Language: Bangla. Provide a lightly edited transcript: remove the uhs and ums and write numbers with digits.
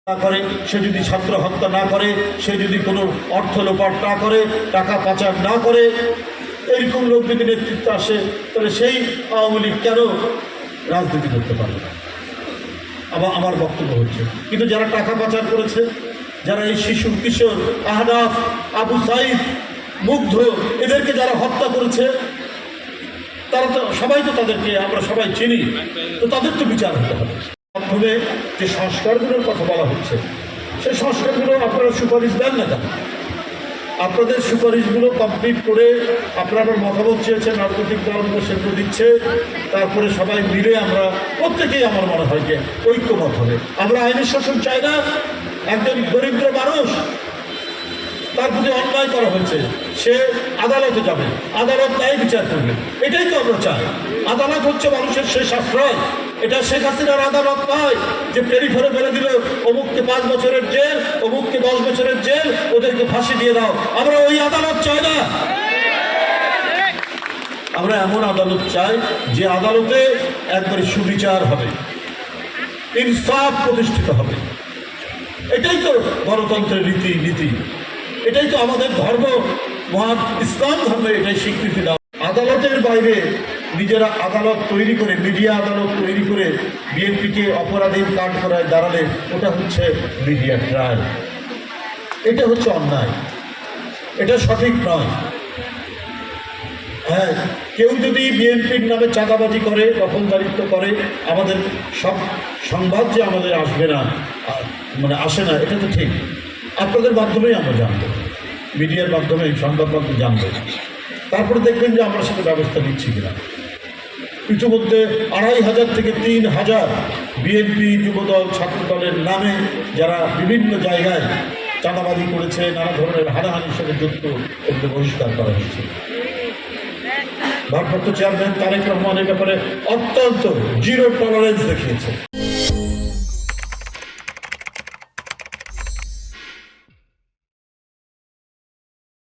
না করে, সে যদি ছাত্র হত্যা না করে, সে যদি কোনো অর্থ লোপাট না করে, টাকা পাচার না করে, এইরকম লোক যদি নেতৃত্বে আসে, তাহলে সেই আওয়ামী লীগ কেন রাজনীতি করতে পারে না? আমার বক্তব্য হচ্ছে, কিন্তু যারা টাকা পাচার করেছে, যারা এই শিশু কিশোর আহনাফ, আবু সাইদ, মুগ্ধ, এদেরকে যারা হত্যা করেছে, তারা তো সবাই তো তাদেরকে আমরা সবাই চিনি, তো তাদের তো বিচার হতে হবে। মাধ্যমে যে সংস্কারগুলোর কথা বলা হচ্ছে, সেই সংস্কারগুলো আপনারা সুপারিশ দেন না কেন? আপনাদের সুপারিশগুলো কমপ্লিট করে আপনারা মতামত চেয়েছেন, রাজনৈতিক দলগুলো সেগুলো দিচ্ছে, তারপরে সবাই মিলে আমরা প্রত্যেকেই আমার মনে হয় যে ঐক্যমত হবে। আমরা আইনের শাসন চাই না। একজন দরিদ্র মানুষ, তার প্রতি অন্যায় করা হয়েছে, সে আদালতে যাবে, আদালত ন্যায় বিচার করবে, এটাই তো আমরা চাই। আদালত হচ্ছে মানুষের শেষ আশ্রয়। এটা শেখ হাসিনার আদালত নয় যে টেলিফোনে বলে দিল অমুককে 5 বছরের জেল, অমুককে 10 বছরের জেল, ওদেরকে ফাঁসি দিয়ে দাও। আমরা ওই আদালত চাই না। আমরা এমন আদালত চাই যে আদালতে একবারে সুবিচার হবে, ইনসাফ প্রতিষ্ঠিত হবে। এটাই তো গণতন্ত্রের নীতি, এটাই তো আমাদের ধর্ম, মহান ইসলাম ধর্মে এটাই স্বীকৃতি দাও। আদালতের বাইরে নিজেরা আদালত তৈরি করে, মিডিয়া আদালত তৈরি করে বিএনপিকে অপরাধীর কাঠ করায় দাঁড়ালে ওটা হচ্ছে মিডিয়া ট্রায়াল। এটা হচ্ছে অন্যায়, এটা সঠিক নয়। হ্যাঁ, কেউ যদি বিএনপির নামে চাঁদাবাজি করে, দখলদারিত্ব করে, আমাদের সব সংবাদ যে আমাদের আসবে না, মানে আসে না, এটা তো ঠিক। আপনাদের মাধ্যমেই আমরা জানবো, মিডিয়ার মাধ্যমে, সংবাদ মাধ্যমে জানবো। তারপরে দেখবেন যে আমরা সেটা ব্যবস্থা নিচ্ছি কিনা। ইতিমধ্যে 2500 থেকে 3000 বিএনপি, যুবদল, ছাত্রদলের নামে যারা বিভিন্ন জায়গায় চাঁদাবাজি করেছে, নানা ধরনের হানাহানির সাথে যুক্ত, এগুলো বহিষ্কার করা হয়েছে। ভারপ্রাপ্ত চেয়ারম্যান তারেক রহমান এর ব্যাপারে অত্যন্ত জিরো টলারেন্স দেখিয়েছে।